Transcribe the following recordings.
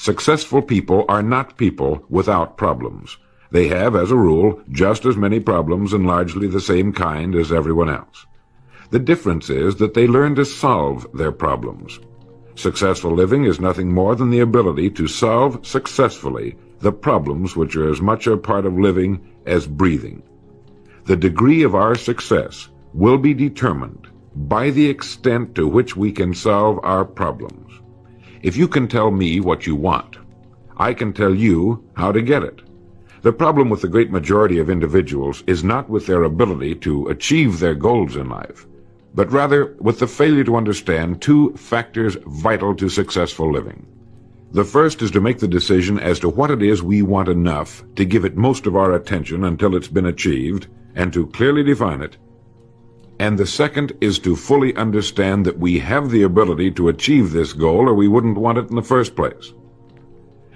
Successful people are not people without problems. They have, as a rule, just as many problems and largely the same kind as everyone else. The difference is that they learn to solve their problems. Successful living is nothing more than the ability to solve successfully the problems which are as much a part of living as breathing. The degree of our success will be determined by the extent to which we can solve our problems. If you can tell me what you want, I can tell you how to get it. The problem with the great majority of individuals is not with their ability to achieve their goals in life, but rather with the failure to understand two factors vital to successful living. The first is to make the decision as to what it is we want enough to give it most of our attention until it's been achieved, and to clearly define it. And the second is to fully understand that we have the ability to achieve this goal, or we wouldn't want it in the first place.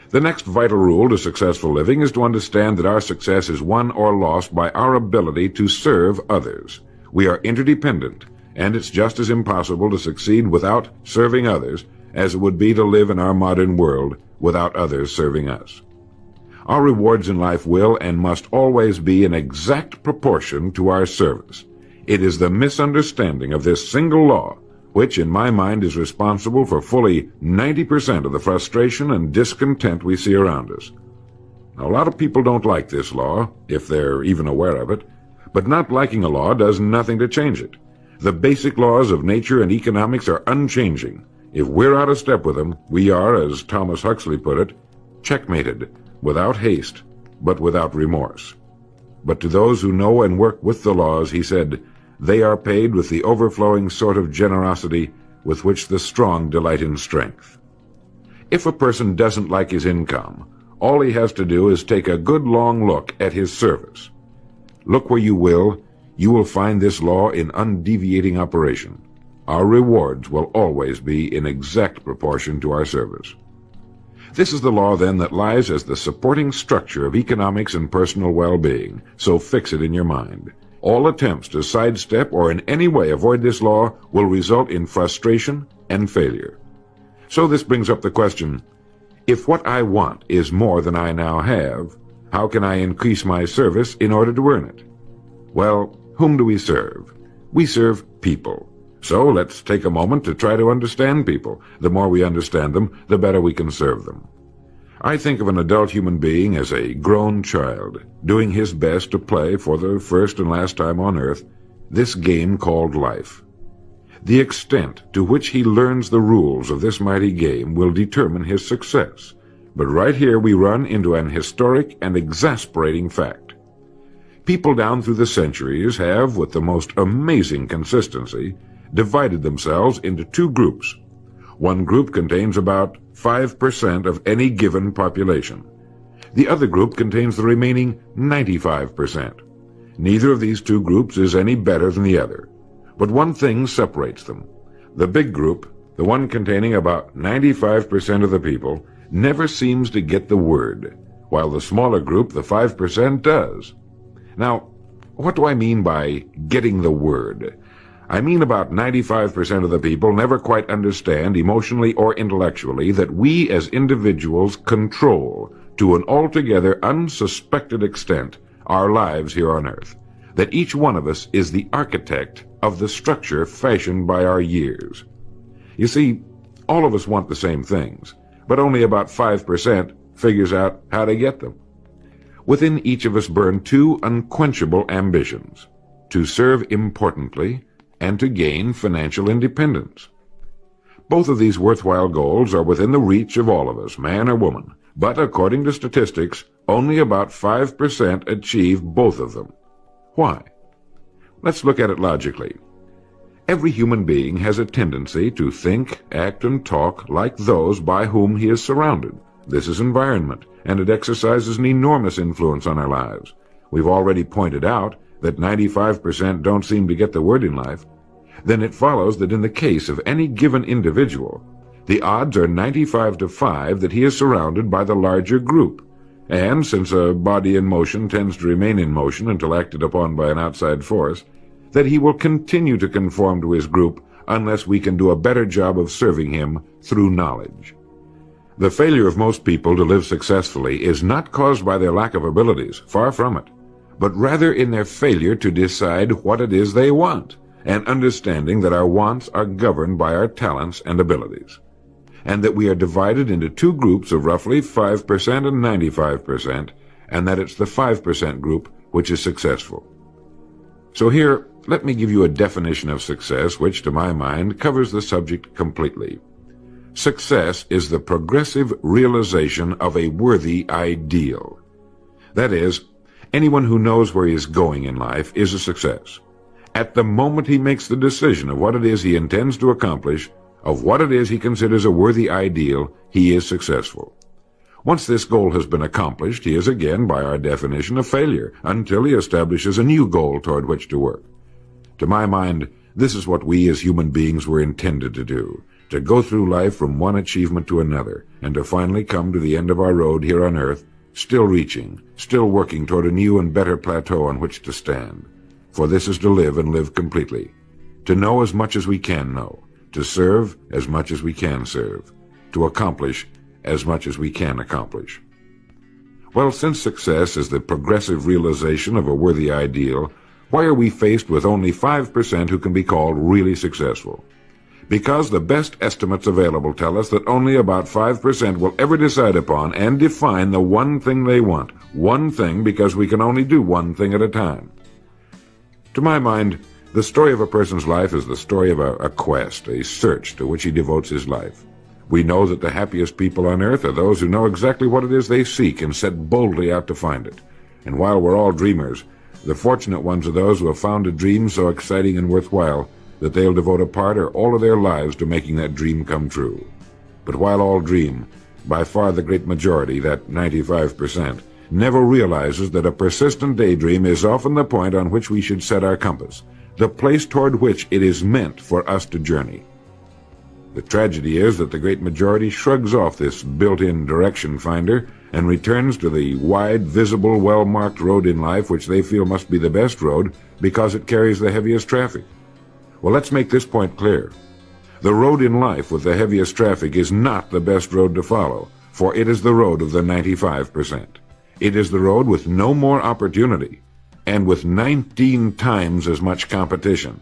The next vital rule to successful living is to understand that our success is won or lost by our ability to serve others. We are interdependent, and it's just as impossible to succeed without serving others as it would be to live in our modern world without others serving us. Our rewards in life will and must always be in exact proportion to our service. It is the misunderstanding of this single law which, in my mind, is responsible for fully 90% of the frustration and discontent we see around us. Now, a lot of people don't like this law, if they're even aware of it, but not liking a law does nothing to change it. The basic laws of nature and economics are unchanging. If we're out of step with them, we are, as Thomas Huxley put it, checkmated, without haste, but without remorse. But to those who know and work with the laws, he said, they are paid with the overflowing sort of generosity with which the strong delight in strength. If a person doesn't like his income, all he has to do is take a good long look at his service. Look where you will find this law in undeviating operation. Our rewards will always be in exact proportion to our service. This is the law, then, that lies as the supporting structure of economics and personal well-being, so fix it in your mind. All attempts to sidestep or in any way avoid this law will result in frustration and failure. So this brings up the question, if what I want is more than I now have, how can I increase my service in order to earn it? Well, whom do we serve? We serve people. So let's take a moment to try to understand people. The more we understand them, the better we can serve them. I think of an adult human being as a grown child, doing his best to play for the first and last time on earth this game called life. The extent to which he learns the rules of this mighty game will determine his success. But right here we run into an historic and exasperating fact. People down through the centuries have, with the most amazing consistency, divided themselves into two groups. One group contains about 5% of any given population. The other group contains the remaining 95%. Neither of these two groups is any better than the other. But one thing separates them. The big group, the one containing about 95% of the people, never seems to get the word, while the smaller group, the 5%, does. Now, what do I mean by getting the word? I mean about 95% of the people never quite understand, emotionally or intellectually, that we as individuals control, to an altogether unsuspected extent, our lives here on earth. That each one of us is the architect of the structure fashioned by our years. You see, all of us want the same things, but only about 5% figures out how to get them. Within each of us burn two unquenchable ambitions: to serve importantly and to gain financial independence. Both of these worthwhile goals are within the reach of all of us, man or woman, but according to statistics, only about 5% achieve both of them. Why? Let's look at it logically. Every human being has a tendency to think, act, and talk like those by whom he is surrounded. This is environment, and it exercises an enormous influence on our lives. We've already pointed out that 95% don't seem to get the word in life. Then it follows that in the case of any given individual, the odds are 95 to 5 that he is surrounded by the larger group. And since a body in motion tends to remain in motion until acted upon by an outside force, that he will continue to conform to his group unless we can do a better job of serving him through knowledge. The failure of most people to live successfully is not caused by their lack of abilities, far from it, but rather in their failure to decide what it is they want, and understanding that our wants are governed by our talents and abilities, and that we are divided into two groups of roughly 5% and 95%, and that it's the 5% group which is successful. So here, let me give you a definition of success which, to my mind, covers the subject completely. Success is the progressive realization of a worthy ideal. That is, anyone who knows where he is going in life is a success. At the moment he makes the decision of what it is he intends to accomplish, of what it is he considers a worthy ideal, he is successful. Once this goal has been accomplished, he is again, by our definition, a failure, until he establishes a new goal toward which to work. To my mind, this is what we as human beings were intended to do, to go through life from one achievement to another, and to finally come to the end of our road here on earth, still reaching, still working toward a new and better plateau on which to stand. For this is to live and live completely, to know as much as we can know, to serve as much as we can serve, to accomplish as much as we can accomplish. Well, since success is the progressive realization of a worthy ideal, why are we faced with only 5% who can be called really successful? Because the best estimates available tell us that only about 5% will ever decide upon and define the one thing they want. One thing, because we can only do one thing at a time. To my mind, the story of a person's life is the story of a quest, a search to which he devotes his life. We know that the happiest people on earth are those who know exactly what it is they seek and set boldly out to find it. And while we're all dreamers, the fortunate ones are those who have found a dream so exciting and worthwhile that they'll devote a part or all of their lives to making that dream come true. But while all dream, by far the great majority, that 95%, never realizes that a persistent daydream is often the point on which we should set our compass, the place toward which it is meant for us to journey. The tragedy is that the great majority shrugs off this built-in direction finder and returns to the wide, visible, well-marked road in life which they feel must be the best road because it carries the heaviest traffic. Well, let's make this point clear. The road in life with the heaviest traffic is not the best road to follow, for it is the road of the 95%. It is the road with no more opportunity, and with 19 times as much competition.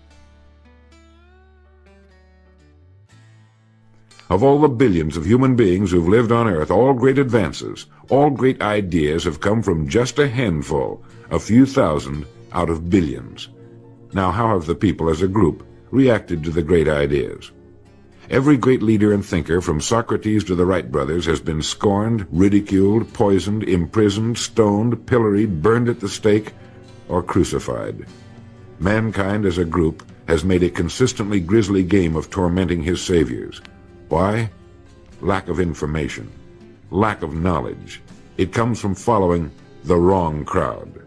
Of all the billions of human beings who've lived on Earth, all great advances, all great ideas have come from just a handful, a few thousand out of billions. Now, how have the people as a group reacted to the great ideas? Every great leader and thinker, from Socrates to the Wright brothers, has been scorned, ridiculed, poisoned, imprisoned, stoned, pilloried, burned at the stake, or crucified. Mankind as a group has made a consistently grisly game of tormenting his saviors. Why? Lack of information, lack of knowledge. It comes from following the wrong crowd.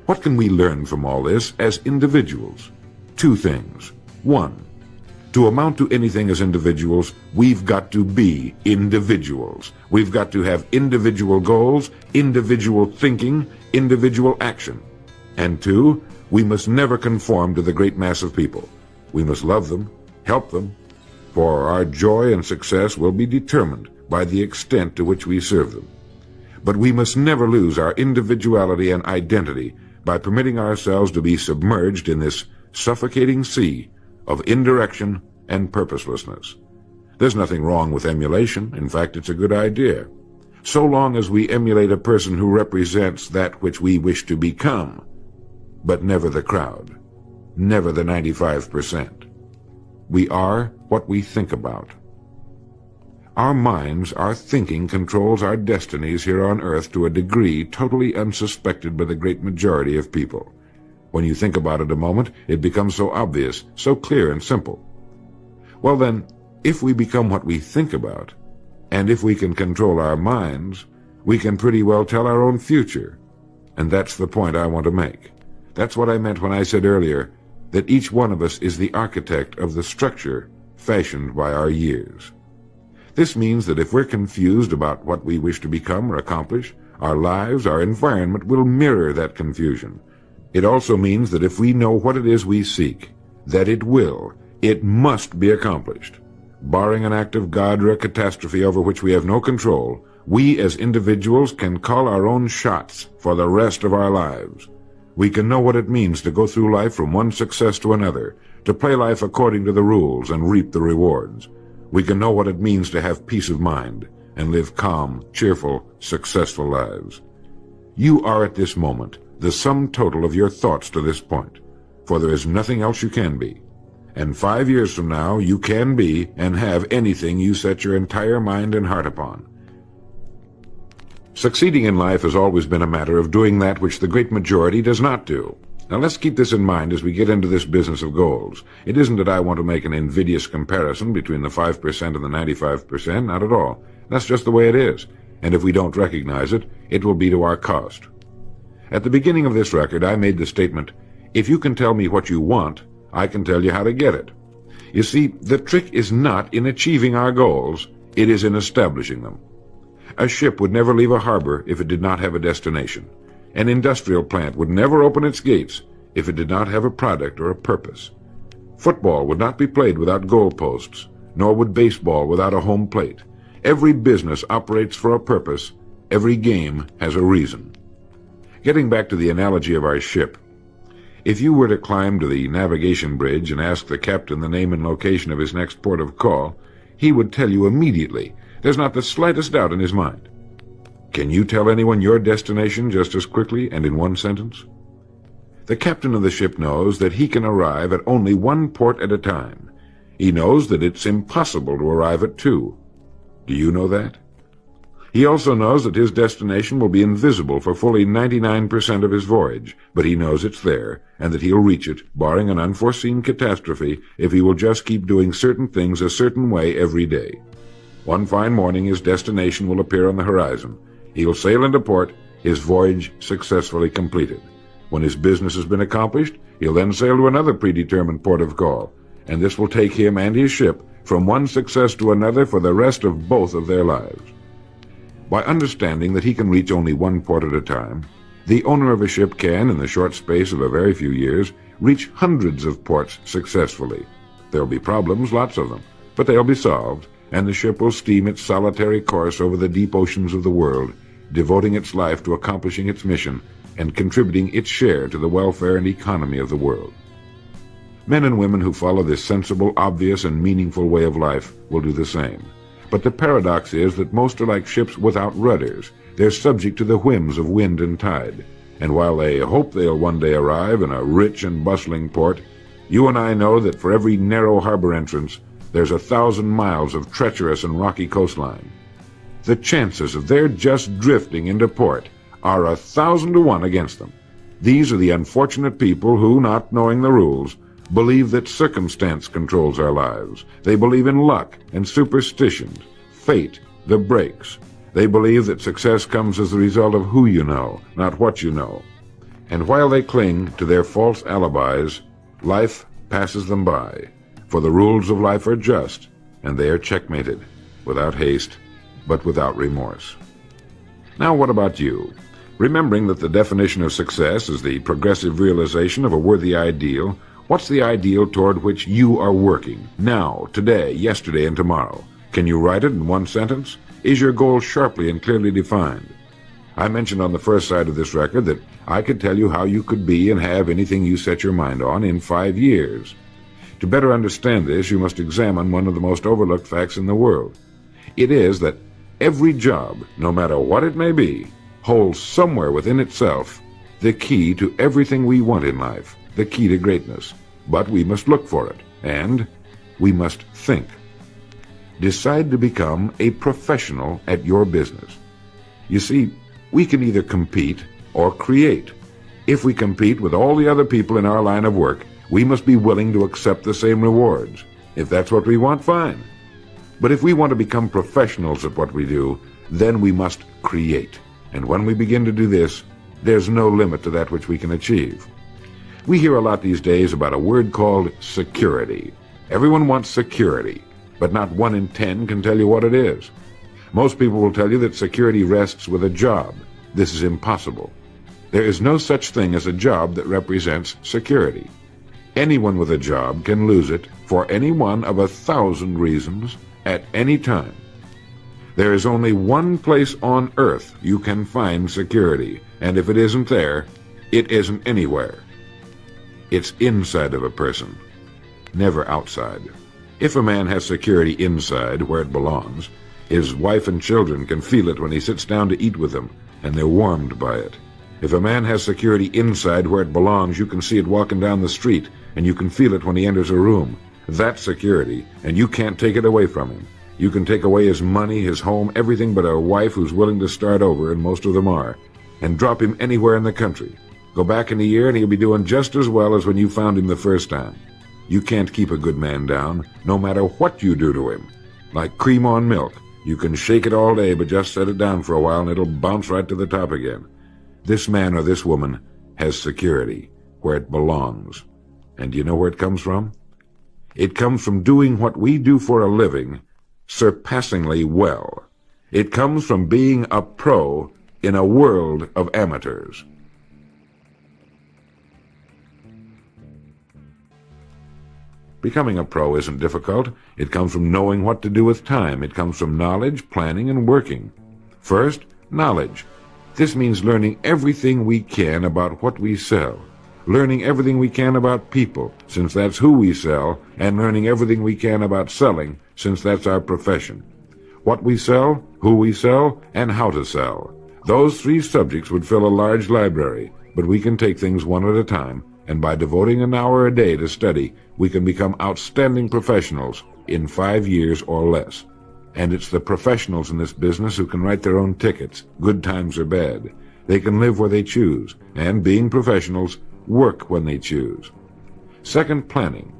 What can we learn from all this as individuals? Two things. One, to amount to anything as individuals, we've got to be individuals. We've got to have individual goals, individual thinking, individual action. And two, we must never conform to the great mass of people. We must love them, help them, for our joy and success will be determined by the extent to which we serve them. But we must never lose our individuality and identity by permitting ourselves to be submerged in this suffocating sea of indirection and purposelessness. There's nothing wrong with emulation. In fact, it's a good idea, so long as we emulate a person who represents that which we wish to become, but never the crowd, never the 95%. We are what we think about. Our minds, our thinking controls our destinies here on earth to a degree totally unsuspected by the great majority of people. When you think about it a moment, it becomes so obvious, so clear and simple. Well then, if we become what we think about, and if we can control our minds, we can pretty well tell our own future. And that's the point I want to make. That's what I meant when I said earlier that each one of us is the architect of the structure fashioned by our years. This means that if we're confused about what we wish to become or accomplish, our lives, our environment will mirror that confusion. It also means that if we know what it is we seek, that it must be accomplished. Barring an act of God or a catastrophe over which we have no control, we as individuals can call our own shots for the rest of our lives. We can know what it means to go through life from one success to another, to play life according to the rules and reap the rewards. We can know what it means to have peace of mind and live calm, cheerful, successful lives. You are at this moment the sum total of your thoughts to this point, for there is nothing else you can be. And 5 years from now, you can be and have anything you set your entire mind and heart upon. Succeeding in life has always been a matter of doing that which the great majority does not do. Now let's keep this in mind as we get into this business of goals. It isn't that I want to make an invidious comparison between the 5% and the 95%, not at all. That's just the way it is. And if we don't recognize it, it will be to our cost. At the beginning of this record, I made the statement, if you can tell me what you want, I can tell you how to get it. You see, the trick is not in achieving our goals, it is in establishing them. A ship would never leave a harbor if it did not have a destination. An industrial plant would never open its gates if it did not have a product or a purpose. Football would not be played without goalposts, nor would baseball without a home plate. Every business operates for a purpose. Every game has a reason. Getting back to the analogy of our ship, if you were to climb to the navigation bridge and ask the captain the name and location of his next port of call, he would tell you immediately. There's not the slightest doubt in his mind. Can you tell anyone your destination just as quickly and in one sentence? The captain of the ship knows that he can arrive at only one port at a time. He knows that it's impossible to arrive at two. Do you know that? He also knows that his destination will be invisible for fully 99% of his voyage, but he knows it's there, and that he'll reach it, barring an unforeseen catastrophe, if he will just keep doing certain things a certain way every day. One fine morning his destination will appear on the horizon. He'll sail into port, his voyage successfully completed. When his business has been accomplished, he'll then sail to another predetermined port of call, and this will take him and his ship from one success to another for the rest of both of their lives. By understanding that he can reach only one port at a time, the owner of a ship can, in the short space of a very few years, reach hundreds of ports successfully. There'll be problems, lots of them, but they'll be solved, and the ship will steam its solitary course over the deep oceans of the world, devoting its life to accomplishing its mission and contributing its share to the welfare and economy of the world. Men and women who follow this sensible, obvious, and meaningful way of life will do the same. But the paradox is that most are like ships without rudders. They're subject to the whims of wind and tide. And while they hope they'll one day arrive in a rich and bustling port, you and I know that for every narrow harbor entrance, there's 1,000 miles of treacherous and rocky coastline. The chances of their just drifting into port are 1,000 to 1 against them. These are the unfortunate people who, not knowing the rules, believe that circumstance controls our lives. They believe in luck and superstitions, fate, the breaks. They believe that success comes as the result of who you know, not what you know. And while they cling to their false alibis, life passes them by. For the rules of life are just, and they are checkmated, without haste, but without remorse. Now what about you? Remembering that the definition of success is the progressive realization of a worthy ideal, what's the ideal toward which you are working, now, today, yesterday, and tomorrow? Can you write it in one sentence? Is your goal sharply and clearly defined? I mentioned on the first side of this record that I could tell you how you could be and have anything you set your mind on in 5 years. To better understand this, you must examine one of the most overlooked facts in the world. It is that every job, no matter what it may be, holds somewhere within itself the key to everything we want in life, the key to greatness. But we must look for it, and we must think. Decide to become a professional at your business. You see, we can either compete or create. If we compete with all the other people in our line of work, we must be willing to accept the same rewards. If that's what we want, fine. But if we want to become professionals at what we do, then we must create. And when we begin to do this, there's no limit to that which we can achieve. We hear a lot these days about a word called security. Everyone wants security, but not 1 in 10 can tell you what it is. Most people will tell you that security rests with a job. This is impossible. There is no such thing as a job that represents security. Anyone with a job can lose it for any one of 1,000 reasons at any time. There is only one place on earth you can find security, and if it isn't there, it isn't anywhere. It's inside of a person, never outside. If a man has security inside, where it belongs, his wife and children can feel it when he sits down to eat with them, and they're warmed by it. If a man has security inside where it belongs, you can see it walking down the street, and you can feel it when he enters a room. That's security, and you can't take it away from him. You can take away his money, his home, everything but a wife who's willing to start over, and most of them are, and drop him anywhere in the country. Go back in a year and he'll be doing just as well as when you found him the first time. You can't keep a good man down, no matter what you do to him. Like cream on milk. You can shake it all day, but just set it down for a while and it'll bounce right to the top again. This man or this woman has security, where it belongs. And do you know where it comes from? It comes from doing what we do for a living surpassingly well. It comes from being a pro in a world of amateurs. Becoming a pro isn't difficult. It comes from knowing what to do with time. It comes from knowledge, planning, and working. First, knowledge. This means learning everything we can about what we sell, learning everything we can about people, since that's who we sell, and learning everything we can about selling, since that's our profession. What we sell, who we sell, and how to sell. Those three subjects would fill a large library, but we can take things one at a time, and by devoting an hour a day to study, we can become outstanding professionals in 5 years or less. And it's the professionals in this business who can write their own tickets, good times or bad. They can live where they choose, and being professionals, work when they choose. Second, planning.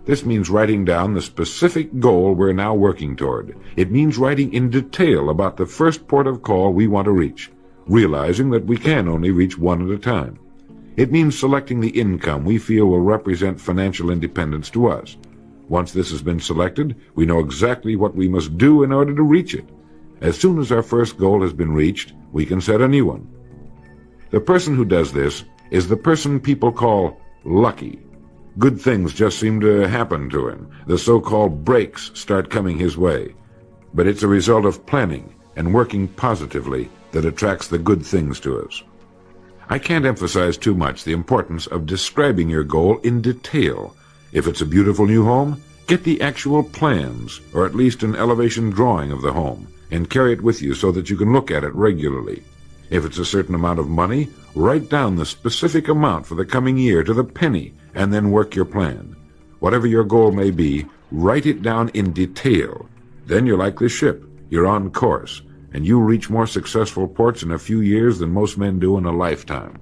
This means writing down the specific goal we're now working toward. It means writing in detail about the first port of call we want to reach, realizing that we can only reach one at a time. It means selecting the income we feel will represent financial independence to us. Once this has been selected, we know exactly what we must do in order to reach it. As soon as our first goal has been reached, we can set a new one. The person who does this is the person people call lucky. Good things just seem to happen to him. The so-called breaks start coming his way. But it's a result of planning and working positively that attracts the good things to us. I can't emphasize too much the importance of describing your goal in detail. If it's a beautiful new home, get the actual plans, or at least an elevation drawing of the home, and carry it with you so that you can look at it regularly. If it's a certain amount of money, write down the specific amount for the coming year to the penny, and then work your plan. Whatever your goal may be, write it down in detail. Then you're like this ship. You're on course, and you reach more successful ports in a few years than most men do in a lifetime.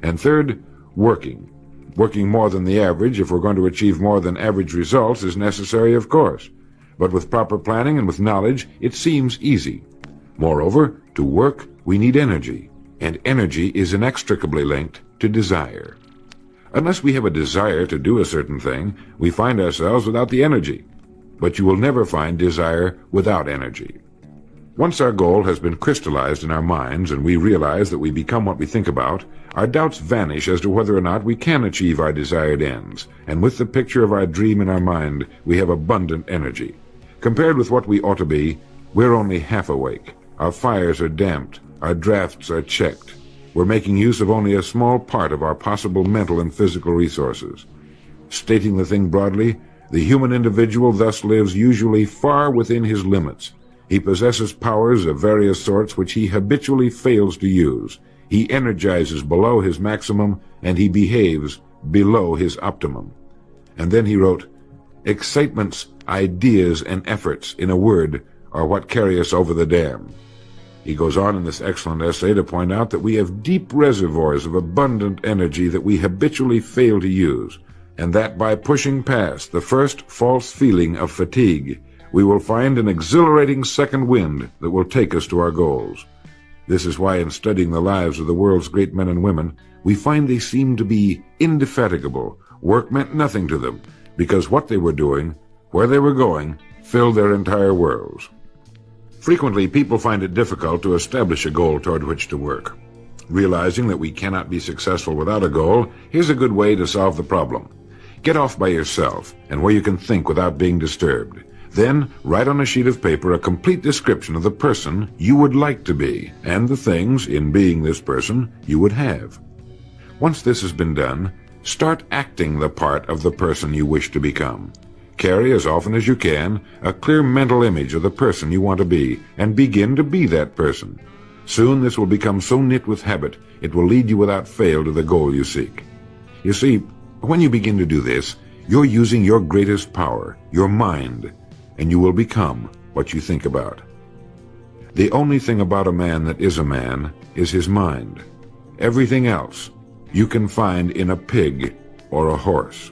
And third, working. Working more than the average, if we're going to achieve more than average results, is necessary, of course. But with proper planning and with knowledge, it seems easy. Moreover, to work, we need energy, and energy is inextricably linked to desire. Unless we have a desire to do a certain thing, we find ourselves without the energy. But you will never find desire without energy. Once our goal has been crystallized in our minds and we realize that we become what we think about, our doubts vanish as to whether or not we can achieve our desired ends, and with the picture of our dream in our mind, we have abundant energy. Compared with what we ought to be, we're only half awake. Our fires are damped, our drafts are checked. We're making use of only a small part of our possible mental and physical resources. Stating the thing broadly, the human individual thus lives usually far within his limits. He possesses powers of various sorts which he habitually fails to use. He energizes below his maximum, and he behaves below his optimum. And then he wrote, "Excitements, ideas, and efforts, in a word, are what carry us over the dam." He goes on in this excellent essay to point out that we have deep reservoirs of abundant energy that we habitually fail to use, and that by pushing past the first false feeling of fatigue, we will find an exhilarating second wind that will take us to our goals. This is why in studying the lives of the world's great men and women, we find they seemed to be indefatigable. Work meant nothing to them, because what they were doing, where they were going, filled their entire worlds. Frequently, people find it difficult to establish a goal toward which to work. Realizing that we cannot be successful without a goal, here's a good way to solve the problem. Get off by yourself and where you can think without being disturbed. Then write on a sheet of paper a complete description of the person you would like to be and the things, in being this person, you would have. Once this has been done, start acting the part of the person you wish to become. Carry, as often as you can, a clear mental image of the person you want to be, and begin to be that person. Soon this will become so knit with habit, it will lead you without fail to the goal you seek. You see, when you begin to do this, you're using your greatest power, your mind, and you will become what you think about. The only thing about a man that is a man is his mind. Everything else you can find in a pig or a horse.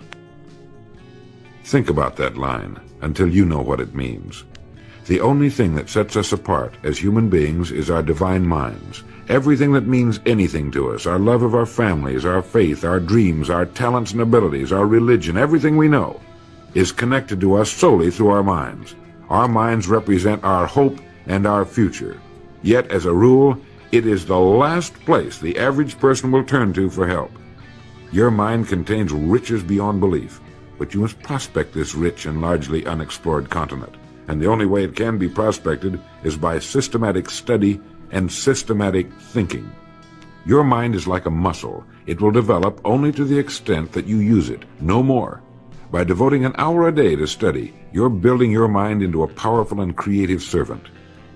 Think about that line until you know what it means. The only thing that sets us apart as human beings is our divine minds. Everything that means anything to us, our love of our families, our faith, our dreams, our talents and abilities, our religion, everything we know, is connected to us solely through our minds. Our minds represent our hope and our future. Yet, as a rule, it is the last place the average person will turn to for help. Your mind contains riches beyond belief, but you must prospect this rich and largely unexplored continent. And the only way it can be prospected is by systematic study and systematic thinking. Your mind is like a muscle. It will develop only to the extent that you use it, no more. By devoting an hour a day to study, you're building your mind into a powerful and creative servant.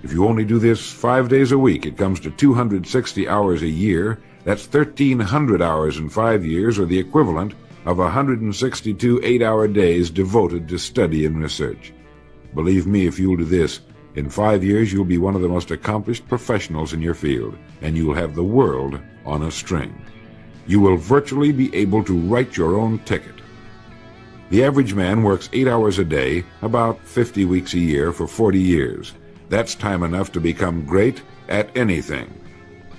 If you only do this 5 days a week, it comes to 260 hours a year. That's 1,300 hours in 5 years, or the equivalent of 162 8-hour days devoted to study and research. Believe me, if you'll do this, in 5 years you'll be one of the most accomplished professionals in your field, and you'll have the world on a string. You will virtually be able to write your own ticket. The average man works 8 hours a day, about 50 weeks a year, for 40 years. That's time enough to become great at anything.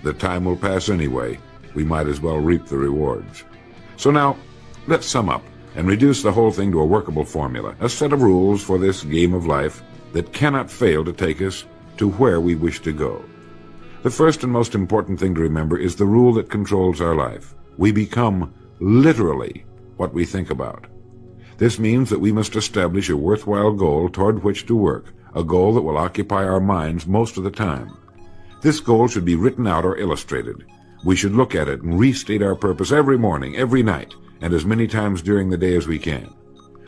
The time will pass anyway. We might as well reap the rewards. So now, let's sum up and reduce the whole thing to a workable formula, a set of rules for this game of life that cannot fail to take us to where we wish to go. The first and most important thing to remember is the rule that controls our life. We become literally what we think about. This means that we must establish a worthwhile goal toward which to work, a goal that will occupy our minds most of the time. This goal should be written out or illustrated. We should look at it and restate our purpose every morning, every night, and as many times during the day as we can.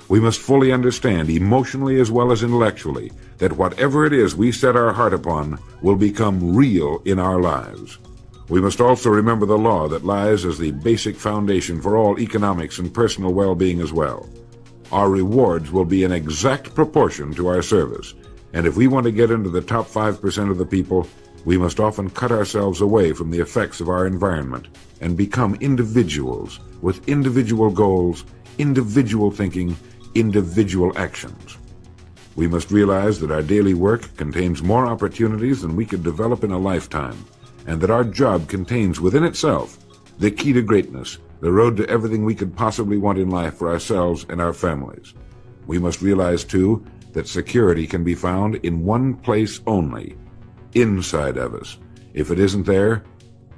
We must fully understand, emotionally as well as intellectually, that whatever it is we set our heart upon will become real in our lives. We must also remember the law that lies as the basic foundation for all economics and personal well-being as well. Our rewards will be in exact proportion to our service, and if we want to get into the top 5% of the people, we must often cut ourselves away from the effects of our environment and become individuals with individual goals, individual thinking, individual actions. We must realize that our daily work contains more opportunities than we could develop in a lifetime, and that our job contains within itself the key to greatness, the road to everything we could possibly want in life for ourselves and our families. We must realize, too, that security can be found in one place only, inside of us. If it isn't there,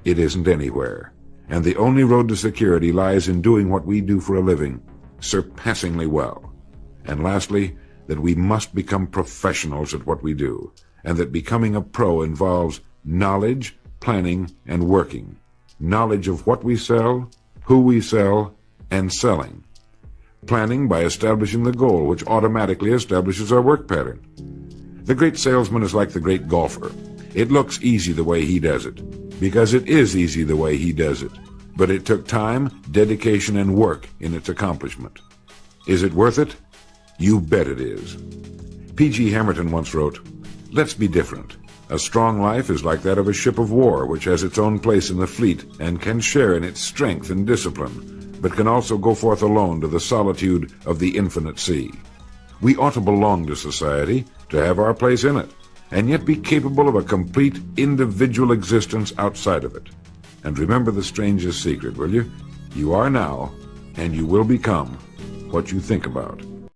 it isn't anywhere. And the only road to security lies in doing what we do for a living, surpassingly well. And lastly, that we must become professionals at what we do, and that becoming a pro involves knowledge, planning, and working. Knowledge of what we sell, who we sell, and selling. Planning by establishing the goal, which automatically establishes our work pattern. The great salesman is like the great golfer. It looks easy the way he does it, because it is easy the way he does it. But it took time, dedication, and work in its accomplishment. Is it worth it? You bet it is. P.G. Hamilton once wrote, "Let's be different. A strong life is like that of a ship of war, which has its own place in the fleet and can share in its strength and discipline, but can also go forth alone to the solitude of the infinite sea. We ought to belong to society, to have our place in it, and yet be capable of a complete individual existence outside of it. And remember the strangest secret, will you? You are now, and you will become, what you think about."